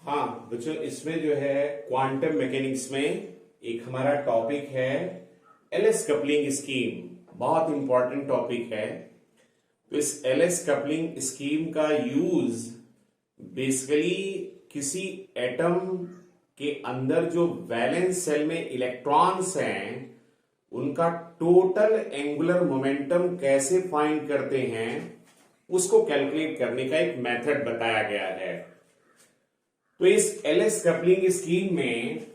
हाँ बच्चों, इसमें जो है क्वांटम मैकेनिक्स में एक हमारा टॉपिक है एलएस कपलिंग स्कीम। बहुत इंपॉर्टेंट टॉपिक है। तो इस एलएस कपलिंग स्कीम का यूज बेसिकली किसी एटम के अंदर जो वैलेंस सेल में इलेक्ट्रॉन्स हैं उनका टोटल एंगुलर मोमेंटम कैसे फाइंड करते हैं उसको कैलकुलेट करने का एक मेथड बताया गया है। तो इस एलएस कपलिंग स्कीम में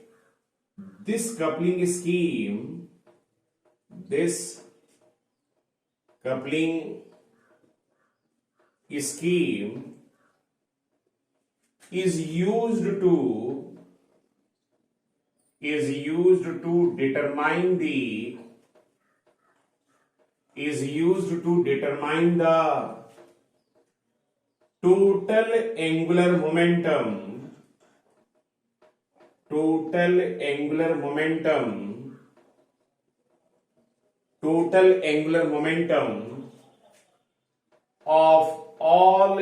this coupling scheme is used to determine the total angular momentum of all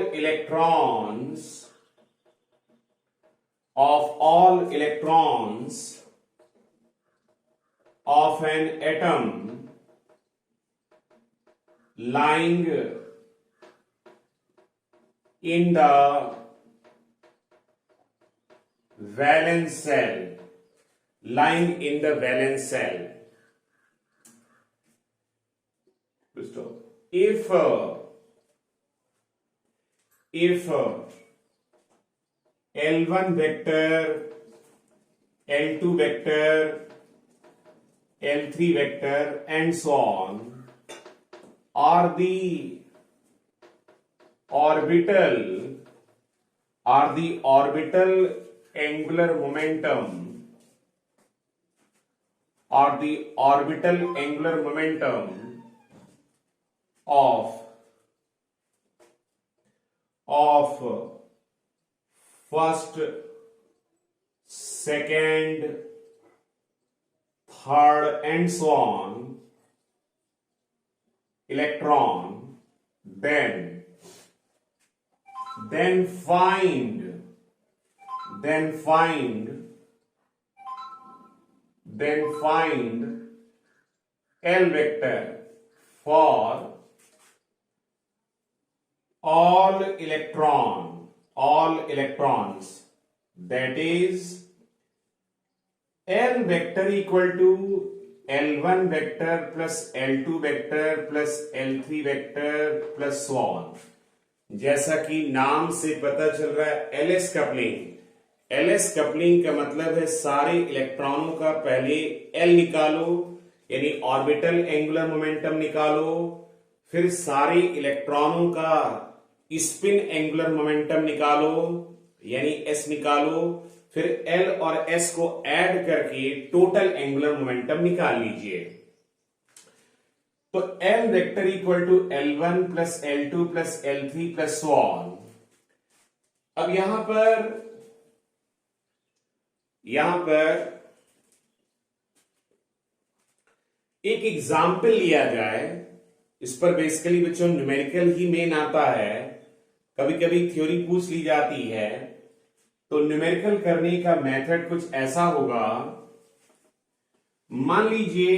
electrons of an atom lying in the valence cell. If L1 vector, L2 vector, L3 vector and so on are the orbital angular momentum of first, second, third and so on electron, then find L vector for all electrons, that is L vector equal to L1 vector plus L2 vector plus L3 vector plus so on। जैसा कि नाम से पता चल रहा है LS coupling का मतलब है सारे इलेक्ट्रॉनों का पहले एल निकालो यानी ऑर्बिटल एंगुलर मोमेंटम निकालो, फिर सारे इलेक्ट्रॉनों का स्पिन एंगुलर मोमेंटम निकालो यानी एस निकालो, फिर एल और एस को ऐड करके टोटल एंगुलर मोमेंटम निकाल लीजिए। तो L vector equal to L1 plus L2 plus L3 plus so on. अब यहां पर एक एग्जाम्पल लिया जाए। इस पर बेसिकली बच्चों न्यूमेरिकल ही मेन आता है, कभी कभी थ्योरी पूछ ली जाती है। तो न्यूमेरिकल करने का मेथड कुछ ऐसा होगा। मान लीजिए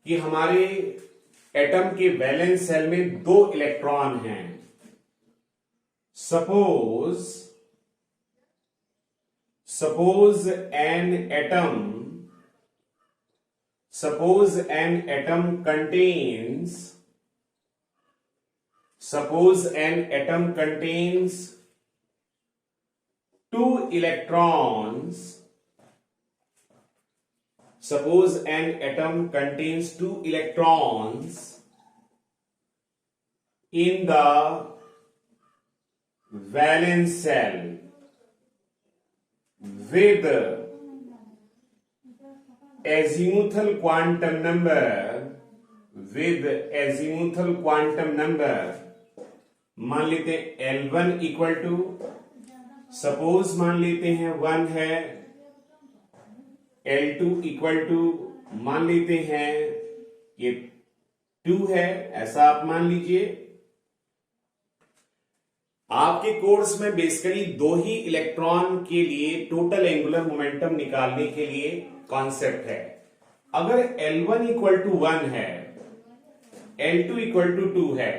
कि हमारे एटम के वैलेंस सेल में 2 इलेक्ट्रॉन हैं। Suppose an atom contains 2 electrons. Suppose an atom contains 2 electrons in the valence cell with azimuthal quantum number मान लेते हैं L1 इक्वल टू, सपोज मान लेते हैं 1 है, L2 इक्वल टू मान लेते हैं ये 2 है, ऐसा आप मान लीजिए। आपके कोर्स में बेसिकली दो ही इलेक्ट्रॉन के लिए टोटल एंगुलर मोमेंटम निकालने के लिए कॉन्सेप्ट है। अगर L1 इक्वल टू 1 है, L2 इक्वल टू 2 है,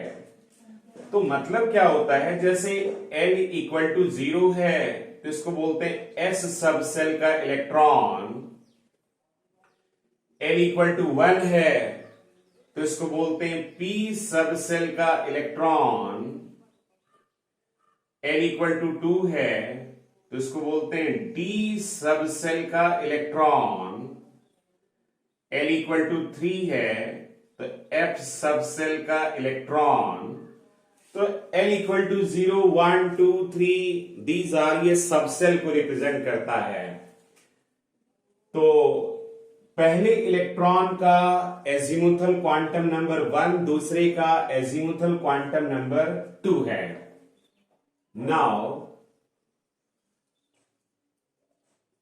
तो मतलब क्या होता है, जैसे L इक्वल टू 0 है तो इसको बोलते हैं S सब सेल का इलेक्ट्रॉन, L इक्वल टू 1 है तो इसको बोलते हैं P सब सेल का इलेक्ट्रॉन, L इक्वल टू 2 है तो इसको बोलते हैं D सब सेल का इलेक्ट्रॉन, L इक्वल टू 3 है तो F सब सेल का इलेक्ट्रॉन। तो L equal to 0, 1, 2, 3 these are, ये सब सेल को रिप्रेजेंट करता है। तो पहले इलेक्ट्रॉन का एजीमुथल क्वांटम नंबर 1, दूसरे का एजीमुथल क्वांटम नंबर 2 है। Now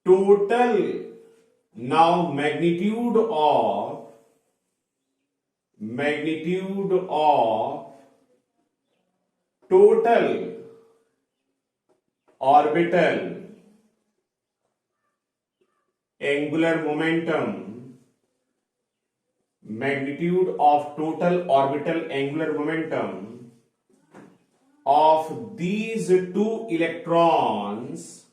total, now magnitude of total orbital angular momentum, magnitude of total orbital angular momentum of these two electrons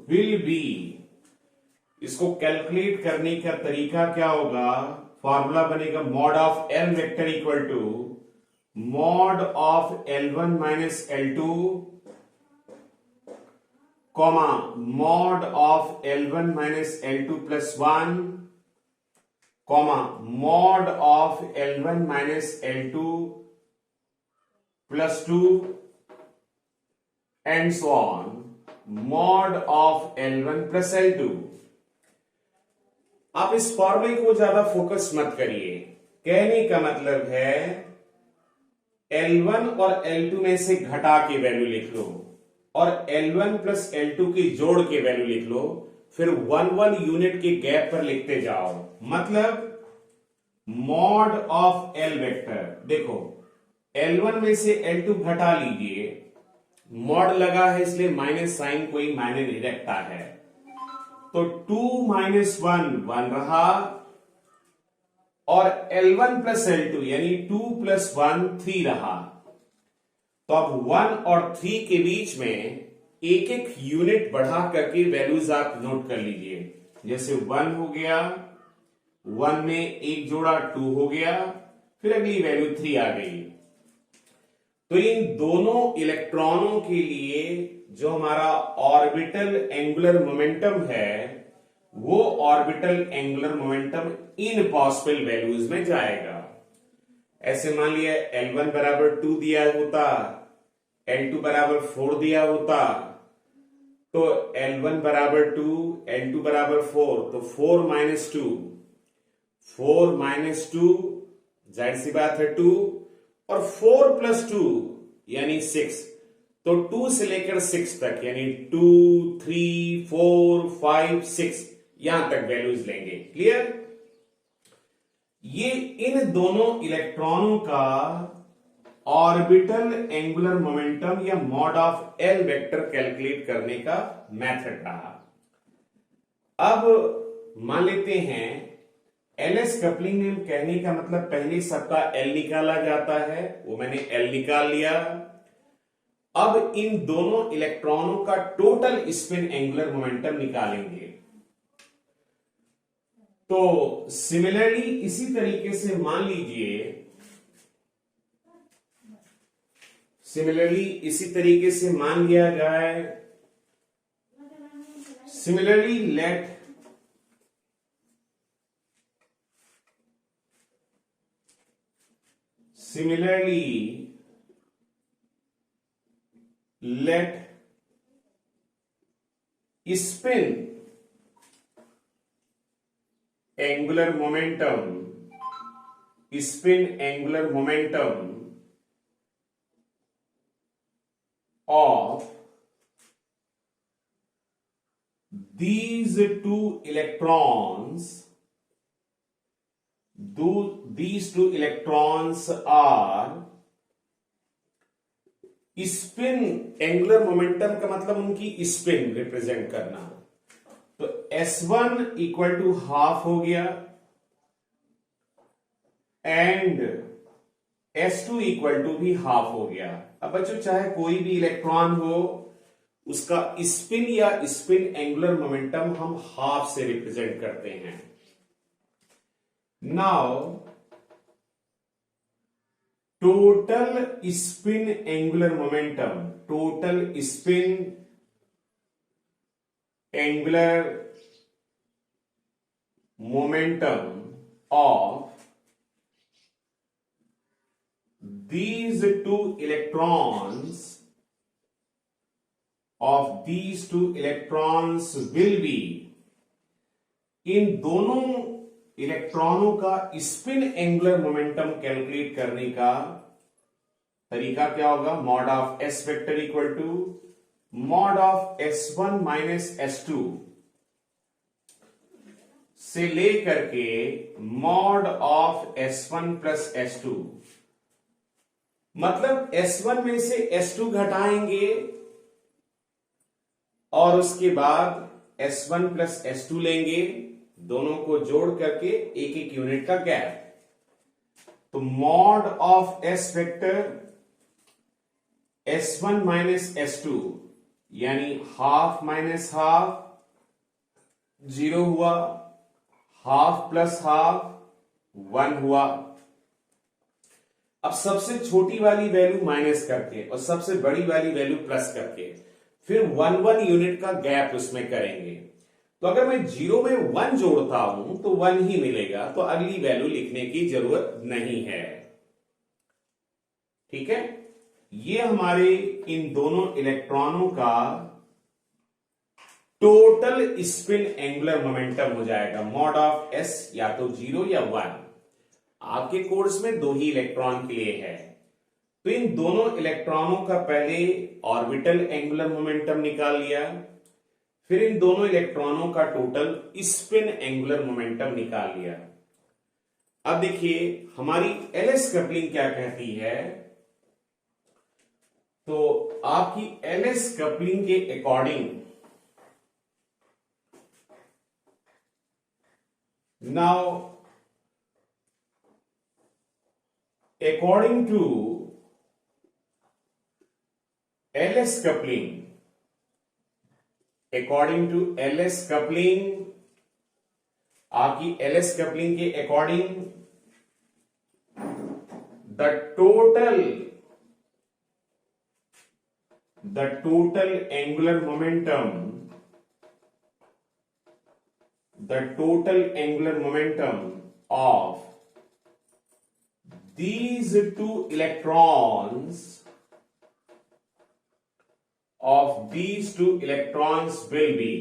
will be, इसको कैलकुलेट करने का तरीका क्या होगा, फॉर्मूला बनेगा mod of L vector equal to mod of L1 minus L2 comma mod of L1 minus L2 plus 1 comma mod of L1 minus L2 plus 2 and so on mod of L1 plus L2। आप इस फॉर्मूले को ज्यादा focus मत करिए, कहने का मतलब है L1 और L2 में से घटा के वैल्यू लिख लो और L1 प्लस L2 की जोड़ के वैल्यू लिख लो, फिर 1 यूनिट के गैप पर लिखते जाओ। मतलब मॉड ऑफ L वेक्टर, देखो L1 में से L2 घटा लीजिए, मॉड लगा है इसलिए माइनस साइन कोई मायने नहीं रखता है, तो 2 माइनस 1 1 रहा और L1 प्लस L2 यानी 2 प्लस 1 3 रहा। तो अब 1 और 3 के बीच में एक एक यूनिट बढ़ा करके वैल्यूज आप नोट कर लीजिए। जैसे 1 हो गया, 1 में एक जोड़ा 2 हो गया, फिर अगली वैल्यू 3 आ गई। तो इन दोनों इलेक्ट्रॉनों के लिए जो हमारा ऑर्बिटल एंगुलर मोमेंटम है, वो ऑर्बिटल एंगुलर मोमेंटम इन पॉसिबल वैल्यूज में जाएगा। ऐसे मान लिया L1 बराबर 2 दिया होता, L2 बराबर 4 दिया होता, तो L1 बराबर 2, L2 बराबर 4, तो 4 माइनस 2, 4 माइनस 2 जाहिर सी बात है 2, और 4 प्लस 2 यानी 6, तो 2 से लेकर 6 तक यानी 2, 3, 4, 5, 6 यहां तक वैल्यूज लेंगे। क्लियर? ये इन दोनों इलेक्ट्रॉनों का ऑर्बिटल एंगुलर मोमेंटम या mod of L vector calculate करने का मेथड रहा। अब मान लेते हैं एलएस कपलिंग में कहने का मतलब पहले सबका एल निकाला जाता है, वो मैंने एल निकाल लिया। अब इन दोनों इलेक्ट्रॉनों का टोटल स्पिन एंगुलर मोमेंटम निकालेंगे। तो सिमिलरली इसी तरीके से मान लीजिए, मान लिया जाए, similarly let spin angular momentum of these two electrons these two electrons are spin, angular momentum का मतलब उनकी स्पिन रिप्रेजेंट करना। तो S1 इक्वल टू हाफ हो गया एंड S2 इक्वल टू भी हाफ हो गया। अब बच्चों चाहे कोई भी इलेक्ट्रॉन हो, उसका स्पिन या स्पिन एंगुलर मोमेंटम हम हाफ से रिप्रेजेंट करते हैं। Now total spin angular momentum, total spin angular momentum of these two electrons will be, इन दोनों इलेक्ट्रॉनों का स्पिन एंगुलर मोमेंटम कैलकुलेट करने का तरीका क्या होगा? Mod of S vector equal to mod of S1 minus S2 से लेकर के mod of S1 plus S2, मतलब S1 में से S2 घटाएंगे और उसके बाद S1 प्लस S2 लेंगे, दोनों को जोड़ करके एक एक यूनिट का गैप। तो mod of S vector S1 minus S2 यानी हाफ माइनस हाफ, जीरो हुआ, हाफ प्लस हाफ 1 हुआ। अब सबसे छोटी वाली वैल्यू माइनस करके और सबसे बड़ी वाली वैल्यू प्लस करके फिर 1 यूनिट का गैप उसमें करेंगे। तो अगर मैं 0 में 1 जोड़ता हूं तो 1 ही मिलेगा, तो अगली वैल्यू लिखने की जरूरत नहीं है। ठीक है, ये हमारे इन दोनों इलेक्ट्रॉनों का टोटल स्पिन एंगुलर मोमेंटम हो जाएगा। मॉड ऑफ S या तो 0 या 1, आपके कोर्स में 2 ही इलेक्ट्रॉन के लिए है। तो इन दोनों इलेक्ट्रॉनों का पहले ऑर्बिटल एंगुलर मोमेंटम निकाल लिया, फिर इन दोनों इलेक्ट्रॉनों का टोटल स्पिन एंगुलर मोमेंटम निकाल लिया। अब देखिए हमारी एलएस कपलिंग क्या कहती है। तो आपकी एलएस कपलिंग के according now according to LS coupling, according to LS coupling, आपकी LS coupling के according the total angular momentum, the total angular momentum of these two electrons will be,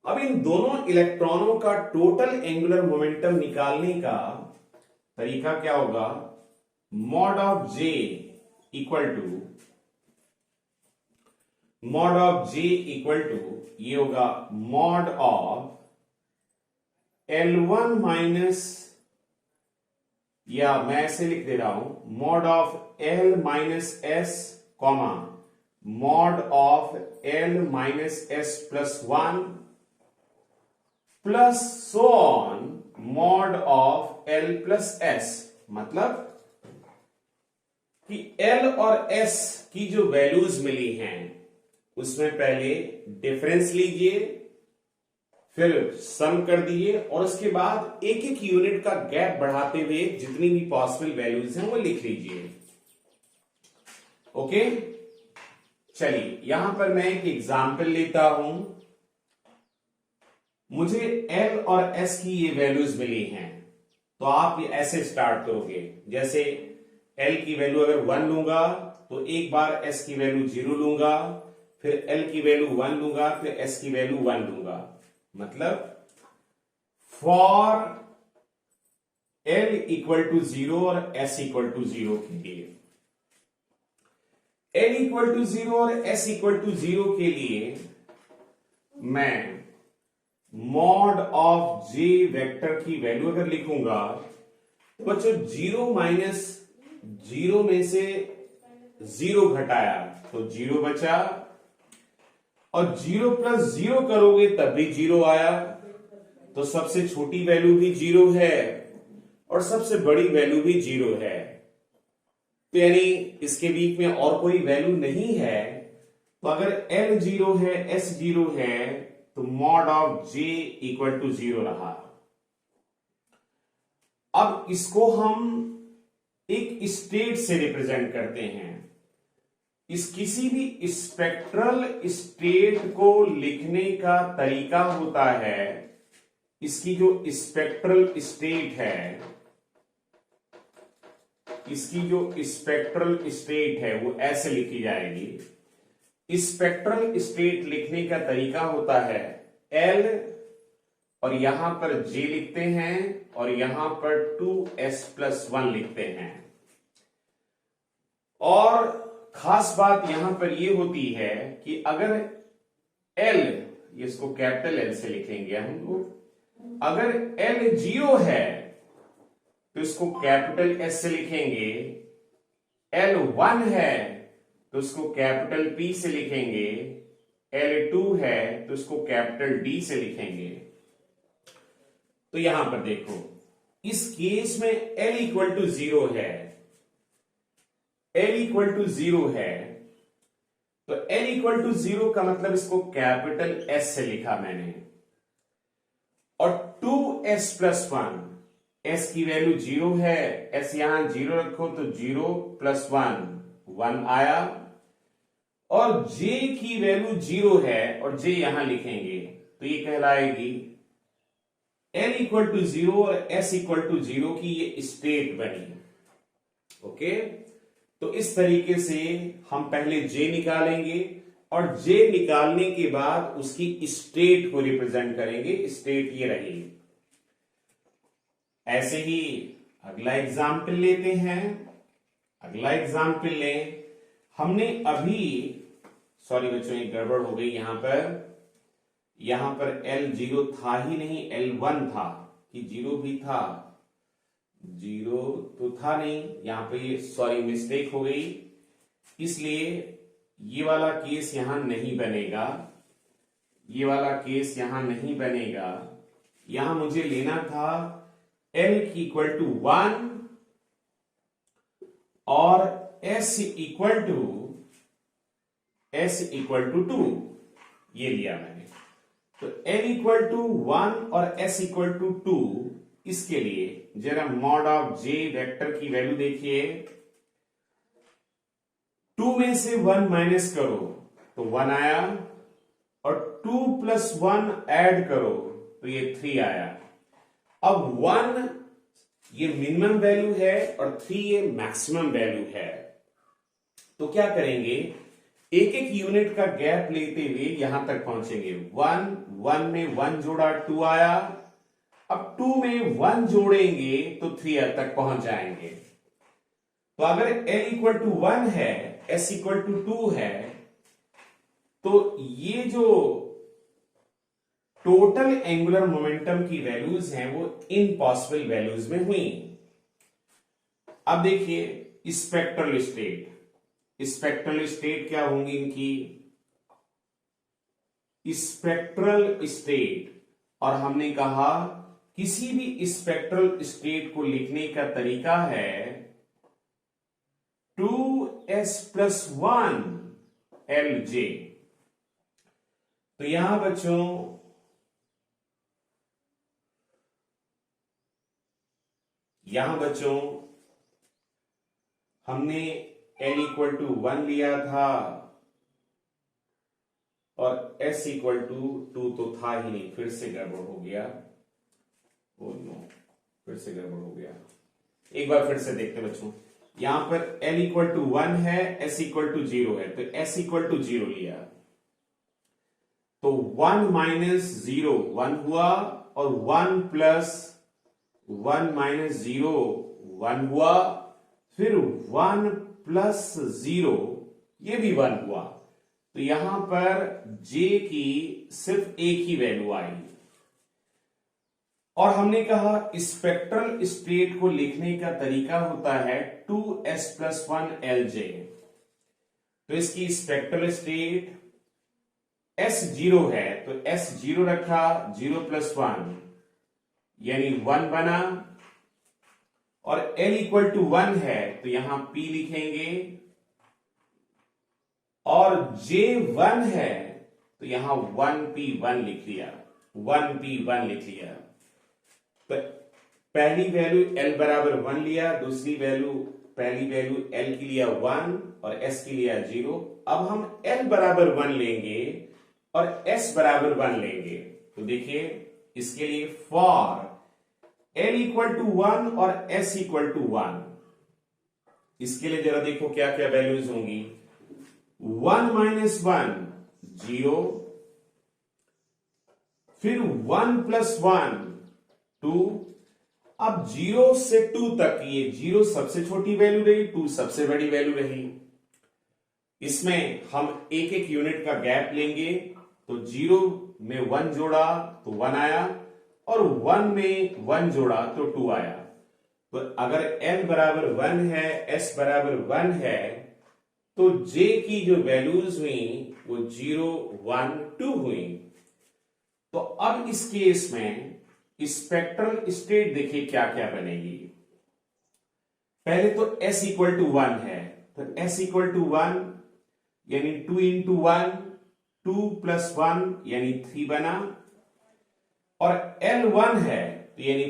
अब इन दोनों इलेक्ट्रॉनों का टोटल एंगुलर मोमेंटम निकालने का तरीका क्या होगा? Mod of J equal to ये होगा मॉड ऑफ L1 माइनस, या मैं ऐसे लिख दे रहा हूं mod of L minus S comma mod of L minus S plus 1 plus so on mod of L plus S। मतलब कि L और S की जो वैल्यूज मिली हैं उसमें पहले डिफरेंस लीजिए, फिर सम कर दिए और उसके बाद एक एक यूनिट का गैप बढ़ाते हुए जितनी भी पॉसिबल वैल्यूज हैं वो लिख लीजिए। ओके, चलिए यहां पर मैं एक एग्जांपल लेता हूं। मुझे L और S की ये वैल्यूज मिली हैं, तो आप ये ऐसे स्टार्ट करोगे। जैसे L की वैल्यू अगर 1 लूंगा तो एक बार S की वैल्यू 0 लूंगा, फिर L की वैल्यू 1 लूंगा, फिर S की वैल्यू 1 लूंगा। मतलब फॉर L इक्वल टू 0 और S इक्वल टू 0 के लिए, L इक्वल टू 0 और S इक्वल टू 0 के लिए मैं मॉड ऑफ जे वेक्टर की वैल्यू अगर लिखूंगा तो बच्चों 0 माइनस 0 में से 0 घटाया तो 0 बचा, और 0 प्लस 0 करोगे तब भी 0 आया, तो सबसे छोटी वैल्यू भी 0 है और सबसे बड़ी वैल्यू भी 0 है। तो यानी इसके बीच में और कोई वैल्यू नहीं है, तो अगर L 0 है, S 0 है, तो mod of J equal to 0 रहा। अब इसको हम एक स्टेट से रिप्रेजेंट करते हैं। इस किसी भी स्पेक्ट्रल स्टेट को लिखने का तरीका होता है, इसकी जो स्पेक्ट्रल स्टेट है, इसकी जो स्पेक्ट्रल स्टेट है वो ऐसे लिखी जाएगी। स्पेक्ट्रल स्टेट लिखने का तरीका होता है L और यहां पर J लिखते हैं और यहां पर 2s+1 लिखते हैं। और खास बात यहां पर यह होती है कि अगर L, इसको कैपिटल L से लिखेंगे हम लोग, अगर L 0 है तो इसको कैपिटल S से लिखेंगे, L 1 है तो इसको कैपिटल P से लिखेंगे, L 2 है तो इसको कैपिटल D से लिखेंगे। तो यहां पर देखो, इस केस में L इक्वल टू 0 है, L इक्वल टू 0 है, तो L इक्वल टू 0 का मतलब इसको कैपिटल S से लिखा मैंने, और 2s+1, S की वैल्यू 0 है, S यहां 0 रखो तो 0 + 1 आया, और J की वैल्यू 0 है और J यहां लिखेंगे तो ये कहलाएगी L इक्वल टू 0 और S इक्वल टू 0 की ये स्टेट बनी। ओके, तो इस तरीके से हम पहले J निकालेंगे और J निकालने के बाद उसकी स्टेट को रिप्रेजेंट करेंगे। स्टेट ये रहेगी। ऐसे ही अगला एग्जाम्पल लेते हैं। अगला एग्जाम्पल लें, हमने अभी, सॉरी बच्चों एक गड़बड़ हो गई यहां पर L 0 था ही नहीं, L 1 था कि 0 भी था, 0 तो था नहीं, यहां पे ये सॉरी मिस्टेक हो गई, इसलिए ये वाला केस यहां नहीं बनेगा, ये वाला केस यहां नहीं बनेगा। यहां मुझे लेना था L इक्वल टू 1 और S इक्वल टू 2, ये लिया मैंने। तो L इक्वल टू 1 और S इक्वल टू 2, इसके लिए जरा मॉड ऑफ J वेक्टर की वैल्यू देखिए। 2 में से 1 माइनस करो तो 1 आया, और 2 + 1 ऐड करो तो ये 3 आया। अब 1 ये मिनिमम वैल्यू है और 3 ये मैक्सिमम वैल्यू है, तो क्या करेंगे, एक एक यूनिट का गैप लेते हुए यहां तक पहुंचेंगे। 1 में 1 जोड़ा 2 आया, अब 2 में 1 जोड़ेंगे तो 3 तक पहुंच जाएंगे। तो अगर L इक्वल टू 1 है, S इक्वल टू 2 है, तो ये जो टोटल एंगुलर मोमेंटम की वैल्यूज हैं वो इम्पॉसिबल वैल्यूज में हुई। अब देखिए स्पेक्ट्रल स्टेट क्या होंगी इनकी, स्पेक्ट्रल स्टेट, और हमने कहा किसी भी स्पेक्ट्रल स्टेट को लिखने का तरीका है 2s+1 Lj। तो यहां बच्चों हमने L इक्वल टू 1 लिया था और S इक्वल टू 2 तो था ही नहीं, फिर से गड़बड़ हो गया, ओ नो, फिर से गड़बड़ हो गया। एक बार फिर से देखते बच्चों, यहां पर L इक्वल टू 1 है, S इक्वल टू 0 है, तो S इक्वल टू 0 लिया, तो 1 माइनस 0 1 हुआ, और 1 प्लस 1 माइनस 0 1 हुआ, फिर 1 प्लस 0 ये भी 1 हुआ। तो यहां पर J की सिर्फ एक ही वैल्यू आई, और हमने कहा स्पेक्ट्रल स्टेट को लिखने का तरीका होता है 2s+1 Lj। तो इसकी स्पेक्ट्रल स्टेट S0 है तो S0 रखा, 0+1 यानी 1 बना, और L=1 है तो यहां P लिखेंगे, और J1 है तो यहां 1p1 लिख लिया, 1p1 लिख लिया। तो पहली वैल्यू L बराबर 1 लिया, दूसरी वैल्यू पहली वैल्यू L की लिया 1 और S की लिया 0। अब हम L बराबर 1 लेंगे और S बराबर 1 लेंगे। तो देखिए इसके लिए फॉर L=1 और S=1, इसके लिए जरा देखो क्या क्या वैल्यूज होंगी। 1 - 1 0, फिर 1 + 1 2। अब 0 से 2 तक, ये 0 सबसे छोटी वैल्यू रही, 2 सबसे बड़ी वैल्यू रही। इसमें हम एक एक यूनिट का गैप लेंगे। तो 0 में 1 जोड़ा तो 1 आया, और 1 में 1 जोड़ा तो 2 आया। तो अगर L बराबर 1 है, S बराबर 1 है, तो J की जो वैल्यूज हुई वो 0 1 2 हुई। तो अब इस केस में स्पेक्ट्रल स्टेट देखिए क्या क्या बनेगी। पहले तो S=1 है, तो S=1 यानी 2 × 1, 2 + 1 यानी 3 बना, और L1 है तो यानी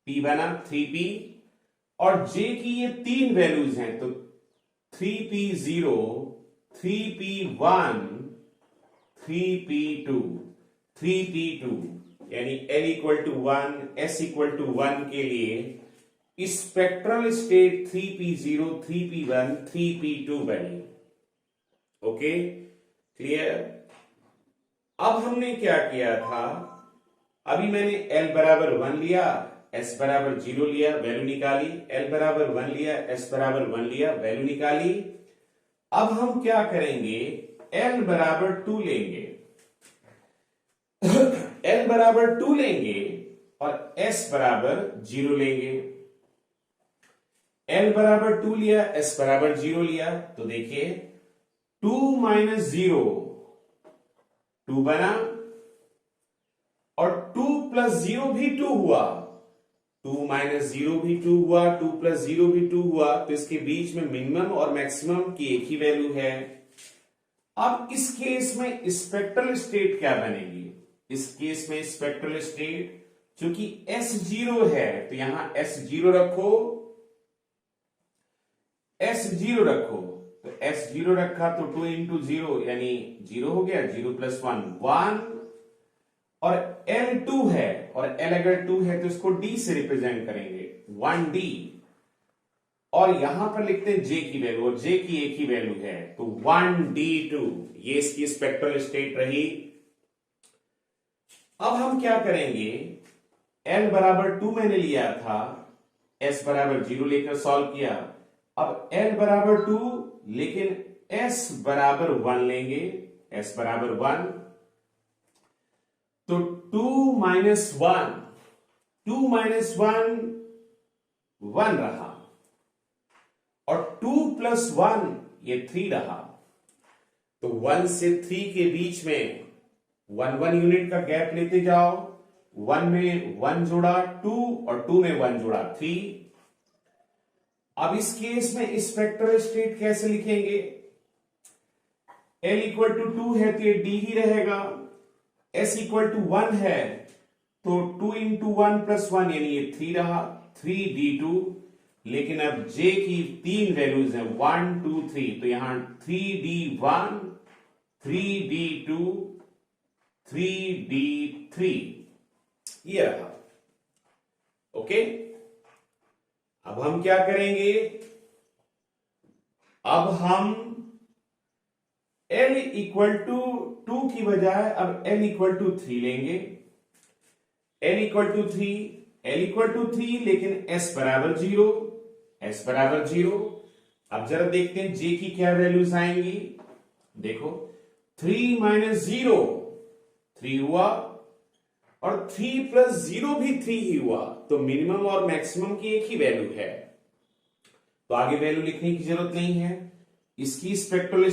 P बना 3p, और J की ये 3 वैल्यूज हैं तो 3p0, 3p1, 3p2, 3p2 यानी L=1, S=1 के लिए spectral state 3p0, 3p1, 3p2 बनी। Okay, clear. अब हमने क्या किया था, अभी मैंने L बराबर 1 लिया, S बराबर 0 लिया, वैल्यू निकाली, L बराबर 1 लिया, S बराबर 1 लिया, वैल्यू निकाली। अब हम क्या करेंगे, L बराबर 2 लेंगे, L बराबर 2 लेंगे और S बराबर 0 लेंगे। L बराबर 2 लिया, S बराबर 0 लिया, तो देखिए 2 - 0 2 बना, और 2 + 0 भी 2 हुआ, 2 - 0 भी 2 हुआ, 2 + 0 भी 2 हुआ। तो इसके बीच में मिनिमम और मैक्सिमम की एक ही वैल्यू है। अब इस केस में स्पेक्ट्रल स्टेट क्या बनेगी, इस केस में स्पेक्ट्रल स्टेट चूंकि S0 है तो यहां S0 रखो, S0 रखो, तो S0 रखा तो 2 × 0 यानी 0 हो गया, 0 + 1 1, और L2 है, और L अगर 2 है तो इसको D से रिप्रेजेंट करेंगे, 1D, और यहां पर लिखते हैं J की वैल्यू, और J की एक ही वैल्यू है तो 1D2, ये इसकी स्पेक्ट्रल स्टेट रही। अब हम क्या करेंगे, L बराबर 2 मैंने लिया था, S बराबर 0 लेकर सॉल्व किया। अब L बराबर 2 लेकिन S बराबर 1 लेंगे, S बराबर 1, तो 2 - 1, 2 - 1 1 रहा, और 2 + 1 ये 3 रहा। तो 1 से 3 के बीच में 1 1 यूनिट का गैप लेते जाओ, 1 में 1 जोड़ा 2, और 2 में 1 जोड़ा 3। अब इस केस में स्पेक्ट्रल स्टेट कैसे लिखेंगे, L=2 है तो ये D ही रहेगा, S=1 है तो 2 × 1 + 1 यानी ये 3 रहा, 3D2। लेकिन अब J की 3 वैल्यूज हैं 1 2 3, तो यहां 3D1, 3D2, 3D3 ये रहा। ओके, अब हम क्या करेंगे, अब हम L=2 की बजाय अब L=3 लेंगे, L=3 लेकिन S बराबर 0, S बराबर 0। अब जरा देखते हैं J की क्या वैल्यूज आएंगी, देखो 3 - 0 3 हुआ, और 3 प्लस 0 भी 3 ही हुआ, तो मिनिमम और मैक्सिमम की एक ही वैल्यू है, तो आगे वैल्यू लिखने की जरूरत नहीं है। इसकी स्पेक्ट्रल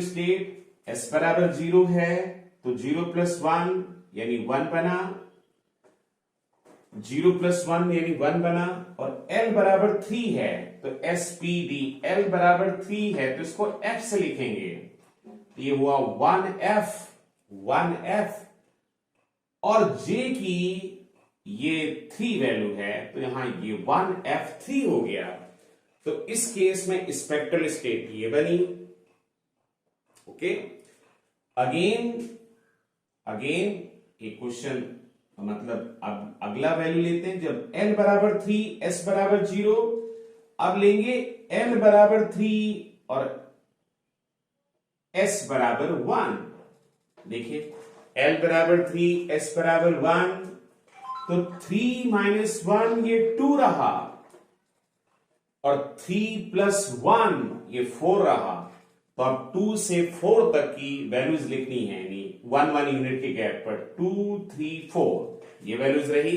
स्टेट s बराबर 0 है, तो 0 प्लस 1 यानी 1 बना, 0 प्लस 1 यानी 1 बना, और L बराबर 3 है, तो SPD L बराबर 3 है, तो इसको F से लिखेंगे, तो ये हुआ 1F, और J की ये 3 वैल्यू है, तो यहां ये 1F3 हो गया। तो इस केस में स्पेक्ट्रल स्टेट ये बनी। ओके, अगेन एक क्वेश्चन, मतलब अब अगला वैल्यू लेते हैं, जब L बराबर 3 S बराबर 0, अब लेंगे L बराबर 3 और S बराबर 1। देखिए L बराबर 3 S बराबर 1, तो 3 माइनस 1 ये 2 रहा, और 3 प्लस 1 ये 4 रहा, तो अब 2 से 4 तक की वैल्यूज लिखनी है, यानी 1 यूनिट के गैप पर 2 3 4 ये वैल्यूज रही।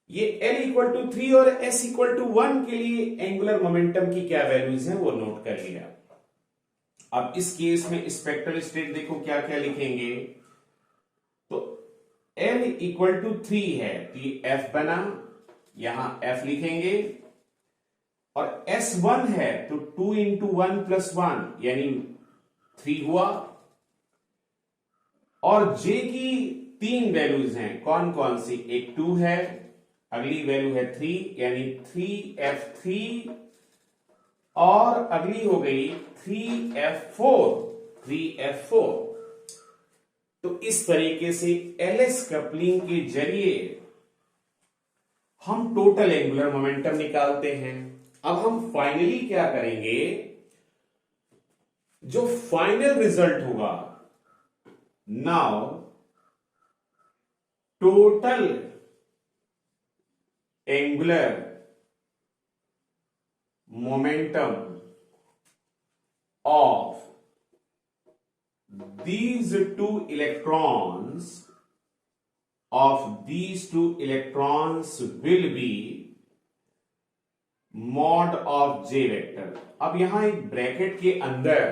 ये L इक्वल टू 3 और S इक्वल टू 1 के लिए एंगुलर मोमेंटम की क्या वैल्यूज हैं वो नोट कर लिया। अब इस केस में स्पेक्ट्रल स्टेट देखो क्या क्या लिखेंगे, तो L इक्वल टू 3 है, तो ये F बना, यहां F लिखेंगे, और S1 है, तो 2 इंटू 1 प्लस 1 यानी 3 हुआ, और J की 3 वैल्यूज हैं, कौन कौन सी, एक 2 है, अगली वैल्यू है 3 यानी 3F3, और अगली हो गई 3F4। तो इस तरीके से एलएस कपलिंग के जरिए हम टोटल एंगुलर मोमेंटम निकालते हैं। अब हम फाइनली क्या करेंगे, जो फाइनल रिजल्ट होगा, now total angular momentum of these two electrons will be mod of J vector। अब यहां एक ब्रैकेट के अंदर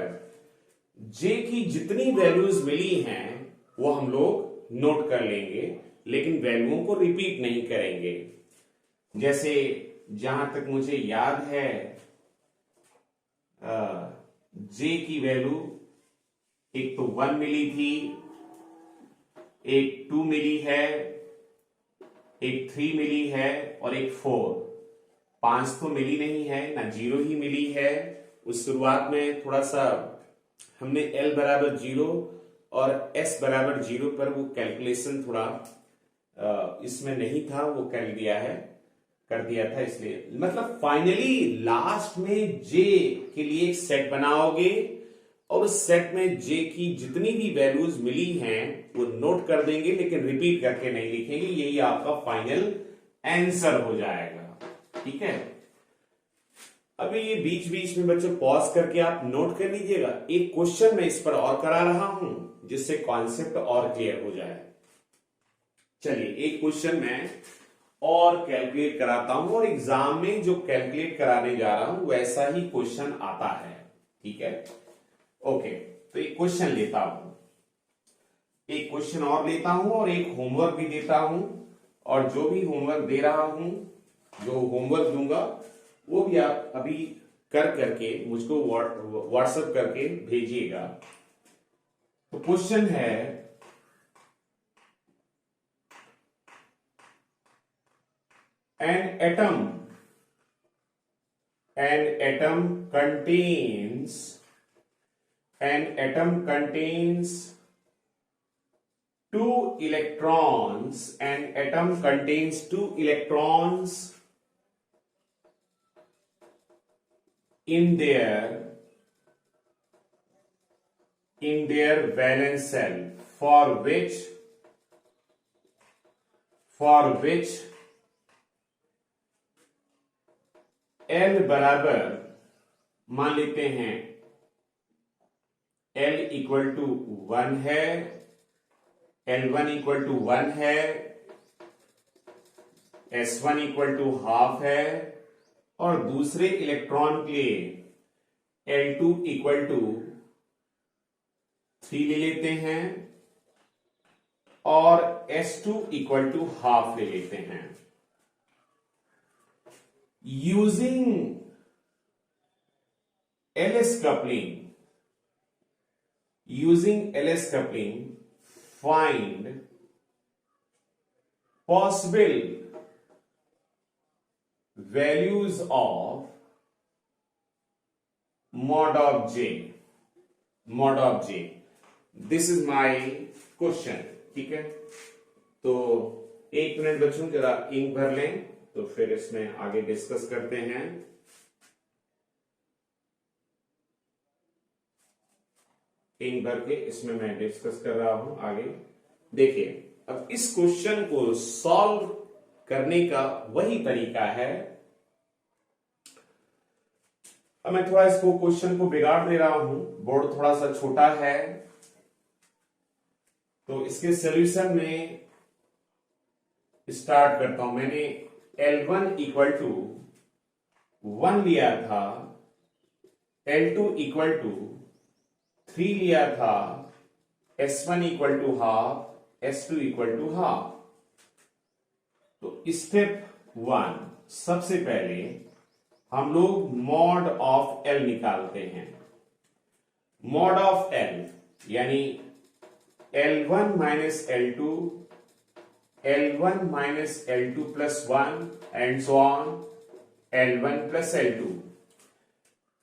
J की जितनी वैल्यूज मिली हैं वो हम लोग नोट कर लेंगे, लेकिन वैल्यूओं को रिपीट नहीं करेंगे। जैसे जहां तक मुझे याद है, J की वैल्यू एक तो 1 मिली थी, एक 2 मिली है, एक 3 मिली है, और एक 4। 5 तो मिली नहीं है ना, 0 ही मिली है। उस शुरुआत में थोड़ा सा हमने L बराबर 0 और S बराबर 0 पर वो कैलकुलेशन थोड़ा इसमें नहीं था, वो कर दिया था, इसलिए मतलब फाइनली लास्ट में J के लिए एक सेट बनाओगे, और उस सेट में J की जितनी भी वैल्यूज मिली हैं वो नोट कर देंगे, लेकिन रिपीट करके नहीं लिखेंगे। यही आपका फाइनल आंसर हो जाएगा। ठीक है, अभी ये बीच बीच में बच्चों पॉज करके आप नोट कर लीजिएगा। एक क्वेश्चन मैं इस पर और करा रहा हूं जिससे कॉन्सेप्ट और क्लियर हो जाए। चलिए एक क्वेश्चन मैं और कैलकुलेट कराता हूं, और एग्जाम में जो कैलकुलेट कराने जा रहा हूं वैसा ही क्वेश्चन आता है। ठीक है, ओके, तो एक क्वेश्चन लेता हूं, एक क्वेश्चन और लेता हूं, और एक होमवर्क भी देता हूं, और जो भी होमवर्क दे रहा हूं, जो होमवर्क दूंगा वो भी आप अभी कर करके मुझको व्हाट्सएप करके भेजिएगा। तो क्वेश्चन है, an atom contains 2 electrons. An atom contains 2 electrons in their valence shell, for which L बराबर, मान लेते हैं L इक्वल टू 1 है, L1 इक्वल टू 1 है, S1 इक्वल टू हाफ है, और दूसरे इलेक्ट्रॉन के लिए L2 इक्वल टू 3 ले लेते हैं और S2 इक्वल टू हाफ ले लेते हैं। Using LS coupling, find possible values of mod of J. This is my question. ठीक है, तो 1 मिनट बच्चों जरा इंक भर लें, तो फिर इसमें आगे डिस्कस करते हैं। इंक भर के इसमें मैं डिस्कस कर रहा हूं आगे। देखिए, अब इस क्वेश्चन को सॉल्व करने का वही तरीका है। अब मैं थोड़ा इसको क्वेश्चन को बिगाड़ दे रहा हूं, बोर्ड थोड़ा सा छोटा है, तो इसके सॉल्यूशन में स्टार्ट करता हूं। मैंने L1 इक्वल टू 1 लिया था, L2 इक्वल टू 3 लिया था, S1 equal to half, S2 equal to half. तो स्टेप 1, सबसे पहले हम लोग मॉड ऑफ L निकालते हैं। मॉड ऑफ L यानी L1 minus L2, L1 minus L2 plus 1 and so on, L1 plus L2।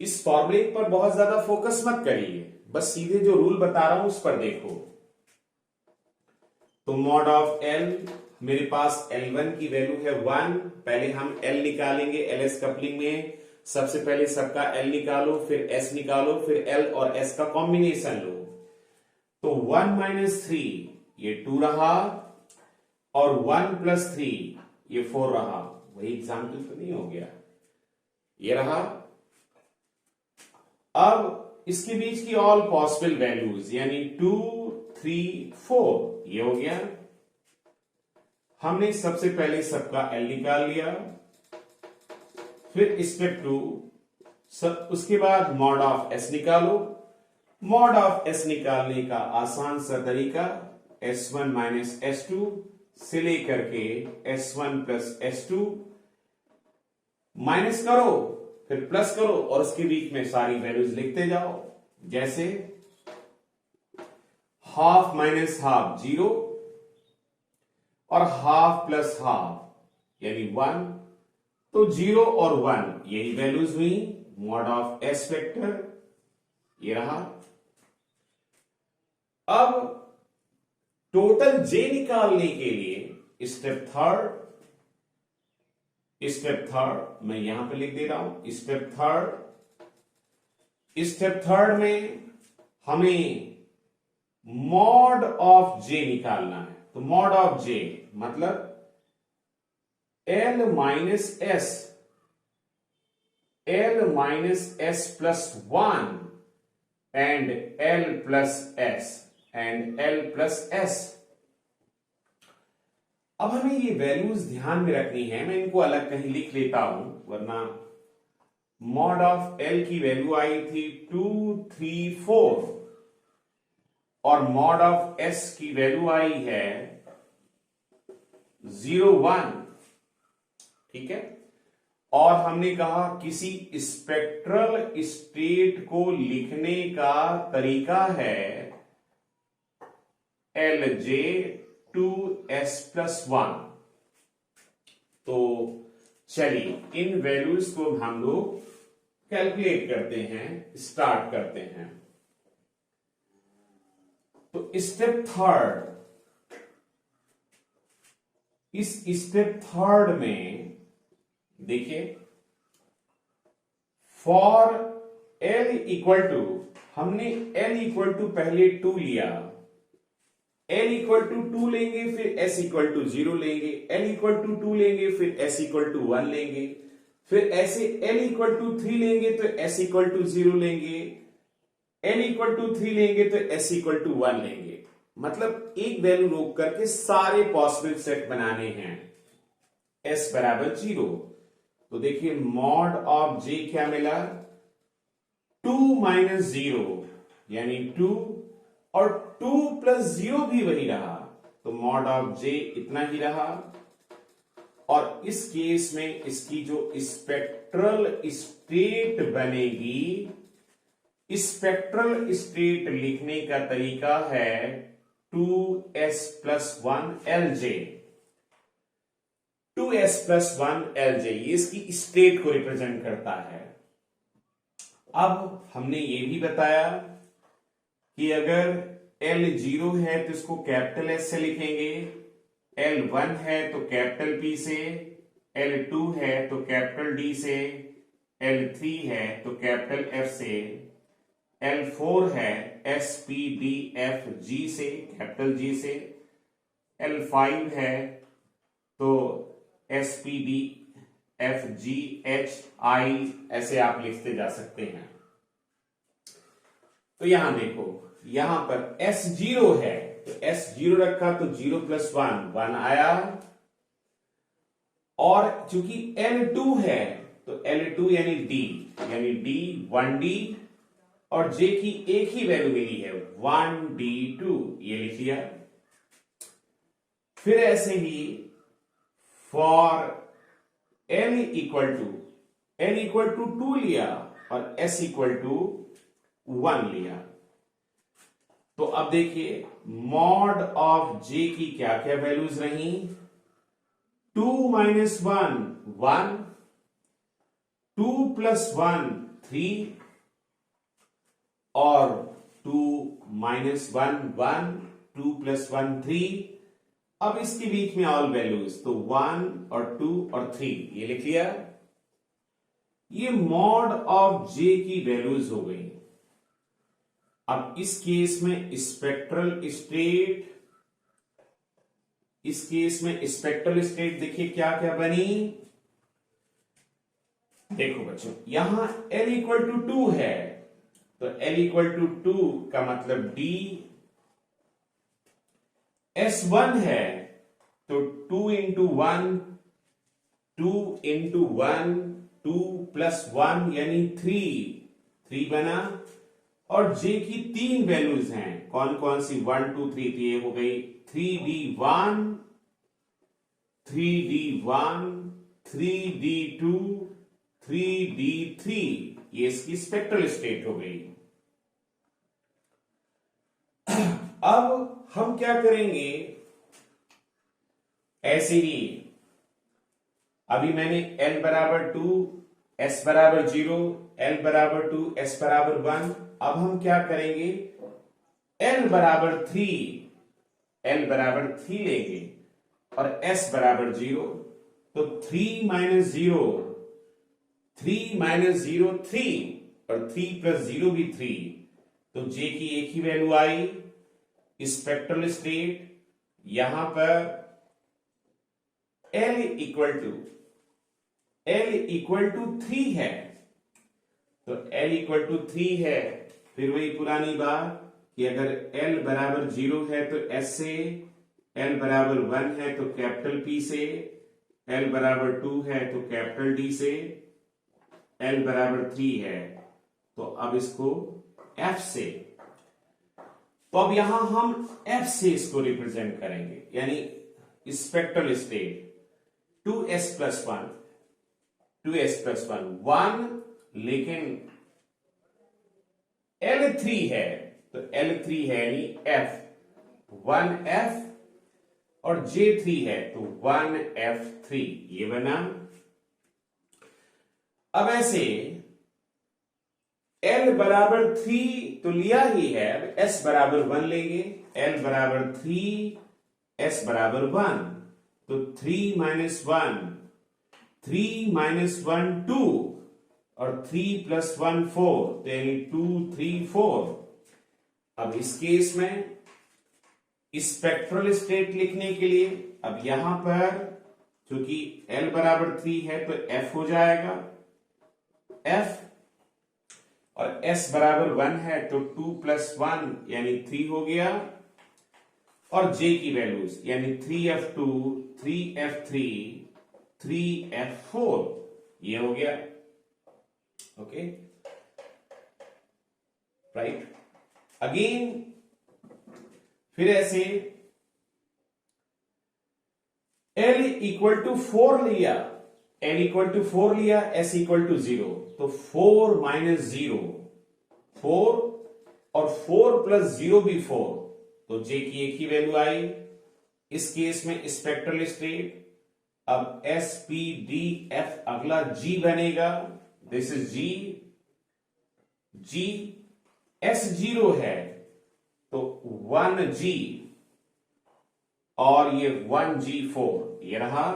इस फॉर्मूले पर बहुत ज्यादा फोकस मत करिए, बस सीधे जो रूल बता रहा हूं उस पर देखो। तो मॉड ऑफ L, मेरे पास L1 की वैल्यू है 1। पहले हम L निकालेंगे। LS कपलिंग में सबसे पहले सबका L निकालो, फिर S निकालो, फिर L और S का कॉम्बिनेशन लो। तो 1 माइनस 3 ये 2 रहा, और 1 प्लस 3 ये 4 रहा। वही एग्जाम्पल तो नहीं हो गया, ये रहा। अब इसके बीच की ऑल पॉसिबल वैल्यूज यानी 2, 3, 4 ये हो गया। हमने सबसे पहले सबका L निकाल लिया, फिर स्टेप 2, उसके बाद मॉड ऑफ S निकालो। मॉड ऑफ S निकालने का आसान सा तरीका S1 माइनस S2 से लेकर के S1 प्लस S2 माइनस करो, फिर प्लस करो, और उसके बीच में सारी वैल्यूज लिखते जाओ। जैसे हाफ माइनस हाफ 0, और हाफ प्लस हाफ यानी 1, तो 0 और 1 यही वैल्यूज हुई। मॉड ऑफ S वेक्टर ये रहा। अब टोटल J निकालने के लिए स्टेप थर्ड मैं यहां पे लिख दे रहा हूं। स्टेप थर्ड में हमें मॉड ऑफ J निकालना है। तो मॉड ऑफ J मतलब L minus S plus 1 and L plus S। अब हमें ये वैल्यूज ध्यान में रखनी है। मैं इनको अलग कहीं लिख लेता हूं, वरना मॉड ऑफ L की वैल्यू आई थी 2, 3, 4, और मॉड ऑफ S की वैल्यू आई है 0, 1। ठीक है, और हमने कहा किसी स्पेक्ट्रल स्टेट को लिखने का तरीका है LJ 2S प्लस 1। तो चलिए इन वैल्यूज को हम लोग कैलकुलेट करते हैं, स्टार्ट करते हैं। तो स्टेप थर्ड, इस स्टेप थर्ड में देखिए, फॉर L इक्वल टू, हमने L इक्वल टू पहले 2 लिया, L इक्वल टू 2 लेंगे, फिर S इक्वल टू 0 लेंगे, L इक्वल टू 2 लेंगे, फिर S इक्वल टू 1 लेंगे, फिर ऐसे L इक्वल टू 3 लेंगे तो S इक्वल टू 0 लेंगे, L इक्वल टू 3 लेंगे तो S इक्वल टू 1 लेंगे। मतलब एक वैल्यू रोक करके सारे पॉसिबल सेट बनाने हैं। s बराबर 0, तो देखिए मॉड ऑफ j क्या मिला, 2 माइनस 0 यानी 2, और 2 प्लस 0 भी वही रहा, तो मॉड ऑफ j इतना ही रहा। और इस केस में इसकी जो स्पेक्ट्रल स्टेट बनेगी, स्पेक्ट्रल स्टेट लिखने का तरीका है 2s plus 1 LJ। 2s plus 1 LJ ये इसकी स्टेट को रिप्रेजेंट करता है। अब हमने ये भी बताया कि अगर L0 है तो इसको कैपिटल S से लिखेंगे, L1 है तो कैपिटल P से, L2 है तो कैपिटल D से, L3 है तो कैपिटल F से, L4 है SPDFG से, कैपिटल G से, L5 है तो SPDFGHI, ऐसे आप लिखते जा सकते हैं। तो यहां देखो, यहां पर S0 है तो S0 रखा तो 0 प्लस 1 आया, और चूंकि L2 है तो L2 यानी D 1D, और J की एक ही वैल्यू मिली है 1D2, ये लिख लिया। फिर ऐसे ही फॉर L इक्वल टू 2 लिया और S इक्वल टू 1 लिया। तो अब देखिए मॉड ऑफ J की क्या क्या वैल्यूज रही, 2 माइनस 1 2 प्लस 1 3, और 2 माइनस 1 2 प्लस 1 3। अब इसके बीच में ऑल वैल्यूज, तो 1 और 2 और 3 ये लिख लिया। ये मॉड ऑफ J की वैल्यूज हो गई। अब इस केस में स्पेक्ट्रल स्टेट देखिए क्या क्या बनी। देखो बच्चों, यहां L इक्वल टू 2 है तो L इक्वल टू 2 का मतलब D। S1 है तो 2 इंटू 1 2 प्लस 1 यानी 3 बना। और J की 3 वैल्यूज हैं, कौन कौन सी, 1 2 3, तो ये हो गई 3D1 3D2 3D3, ये इसकी स्पेक्ट्रल स्टेट हो गई। अब हम क्या करेंगे, ऐसे ही अभी मैंने L बराबर 2 S बराबर 0, L बराबर 2 S बराबर 1। अब हम क्या करेंगे, L बराबर 3 लेंगे और S बराबर 0, तो 3 माइनस 0 3, और 3 प्लस 0 भी 3, तो J की एक ही वैल्यू आई। स्पेक्ट्रल स्टेट यहां पर L इक्वल टू 3 है, तो L इक्वल टू 3 है। फिर वही पुरानी बात कि अगर L बराबर 0 है तो S से, L बराबर 1 है तो कैपिटल P से, L बराबर 2 है तो कैपिटल D से, L बराबर 3 है तो अब इसको F से। तो अब यहां हम F से इसको रिप्रेजेंट करेंगे, यानी स्पेक्ट्रल स्टेट 2s प्लस 1, लेकिन L3 है तो L3 है यानी F 1F, और J3 है तो 1F3, ये बना। अब ऐसे L बराबर 3 तो लिया ही है, अब S बराबर 1 लेंगे। L बराबर 3 S बराबर 1, तो 3 माइनस 1 2, और 3 प्लस 1 4, तो यानी 2 3 4। अब इस केस में स्पेक्ट्रल स्टेट लिखने के लिए अब यहां पर क्योंकि L बराबर 3 है तो F हो जाएगा F, और S बराबर 1 है तो 2 प्लस 1 यानी 3 हो गया। और J की वैल्यूज यानी 3F2, 3F3, 3F4 ये हो गया। Okay, right. अगेन फिर ऐसे L इक्वल टू 4 लिया, L इक्वल टू 4 लिया, S इक्वल टू 0, तो 4 माइनस 0 4 और 4 प्लस 0 भी 4, तो J की एक ही वैल्यू आई। इस केस में स्पेक्ट्रल स्टेट अब S P D F अगला G बनेगा, दिस इज G S 0 है तो 1G और ये 1G4 ये रहा।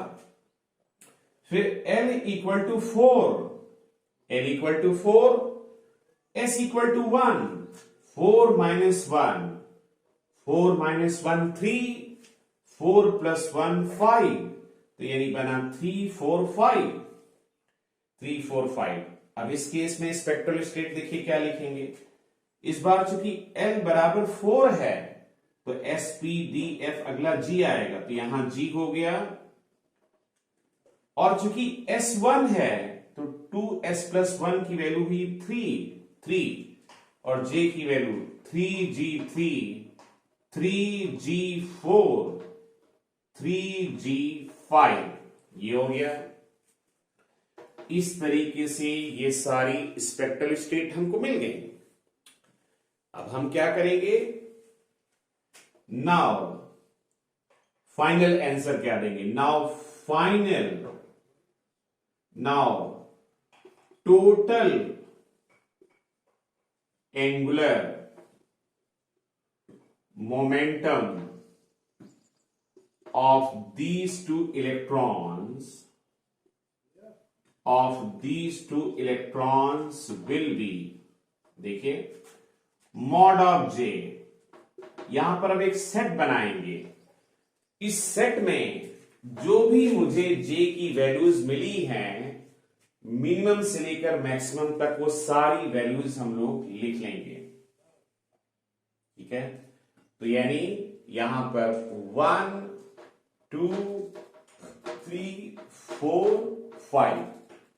फिर L equal to 4, L equal to 4, S equal to 1, 4 minus 1, 4 minus 1 3, 4 plus 1 5, तो यानी बना 3 4 5, 3 4 5। अब इस केस में स्पेक्ट्रल स्टेट देखिए क्या लिखेंगे। इस बार चूंकि L बराबर 4 है तो S P D F अगला G आएगा, तो यहां G हो गया। और चूंकि S1 है तो 2S प्लस 1 की वैल्यू हुई 3 और J की वैल्यू 3G3, 3G4, 3G5 ये हो गया। इस तरीके से ये सारी स्पेक्ट्रल स्टेट हमको मिल गई। अब हम क्या करेंगे, नाउ फाइनल आंसर क्या देंगे। Now total angular momentum of these two electrons will be, देखिए मॉड ऑफ J, यहां पर अब एक सेट बनाएंगे। इस सेट में जो भी मुझे J की वैल्यूज मिली हैं मिनिमम से लेकर मैक्सिमम तक वो सारी वैल्यूज हम लोग लिख लेंगे। ठीक है, तो यानी यहां पर 1 2 3 4 5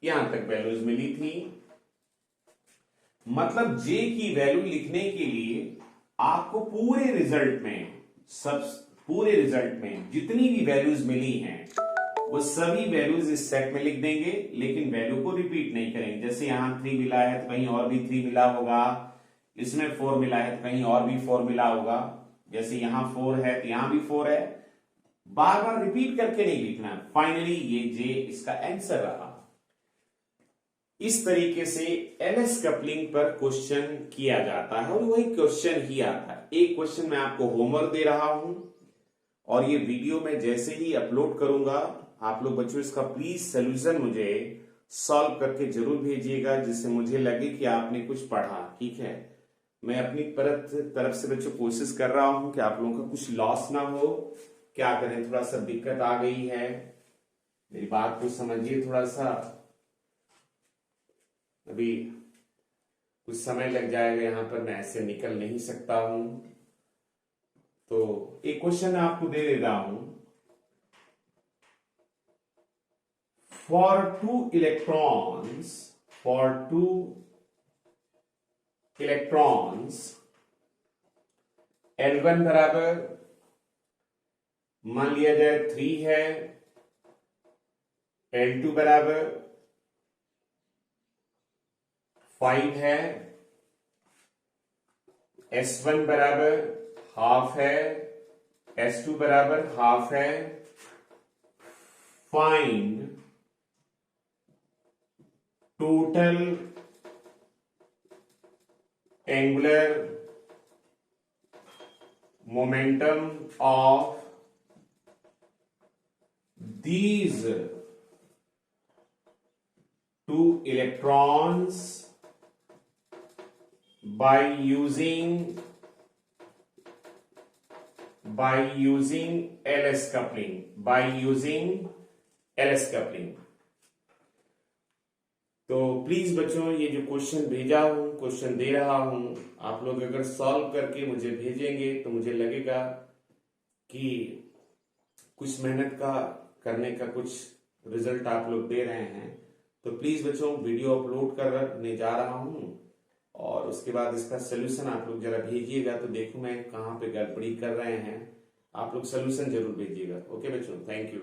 यहां तक वैल्यूज मिली थी। मतलब J की वैल्यू लिखने के लिए आपको पूरे रिजल्ट में जितनी भी वैल्यूज मिली हैं वो सभी वैल्यूज इस सेट में लिख देंगे, लेकिन वैल्यू को रिपीट नहीं करेंगे। जैसे यहां 3 मिला है तो कहीं और भी 3 मिला होगा, इसमें 4 मिला है तो कहीं और भी 4 मिला होगा, जैसे यहां 4 है तो यहां भी 4 है। बार बार रिपीट करके नहीं लिखना। फाइनली ये J इसका आंसर रहा। इस तरीके से एलएस कपलिंग पर क्वेश्चन किया जाता है और वही क्वेश्चन ही आता है। एक क्वेश्चन मैं आपको होमवर्क दे रहा हूं और ये वीडियो में जैसे ही अपलोड करूंगा आप लोग बच्चों इसका प्लीज सोल्यूशन मुझे सॉल्व करके जरूर भेजिएगा, जिससे मुझे लगे कि आपने कुछ पढ़ा। ठीक है, मैं अपनी तरफ से बच्चों कोशिश कर रहा हूं कि आप लोगों का कुछ लॉस ना हो। क्या करें, थोड़ा सा दिक्कत आ गई है, मेरी बात को समझिए थोड़ा सा। अभी कुछ समय लग जाएगा, यहां पर मैं ऐसे निकल नहीं सकता हूं। तो एक क्वेश्चन आपको दे दे रहा हूं। फॉर टू इलेक्ट्रॉन्स L1 बराबर मान लिया जाए 3 है, L2 बराबर 5 है, S1 बराबर हाफ है, S2 बराबर हाफ है। Find total angular momentum of these two electrons by using LS coupling। तो प्लीज बच्चों ये जो क्वेश्चन भेजा हूं, क्वेश्चन दे रहा हूं, आप लोग अगर सॉल्व करके मुझे भेजेंगे तो मुझे लगेगा कि कुछ मेहनत का करने का कुछ रिजल्ट आप लोग दे रहे हैं। तो प्लीज बच्चों, वीडियो अपलोड करने जा रहा हूं और उसके बाद इसका सोल्यूशन आप लोग जरा भेजिएगा, तो देखो मैं कहाँ पे गड़बड़ी कर रहे हैं। आप लोग सोल्यूशन जरूर भेजिएगा। ओके बच्चों, थैंक यू।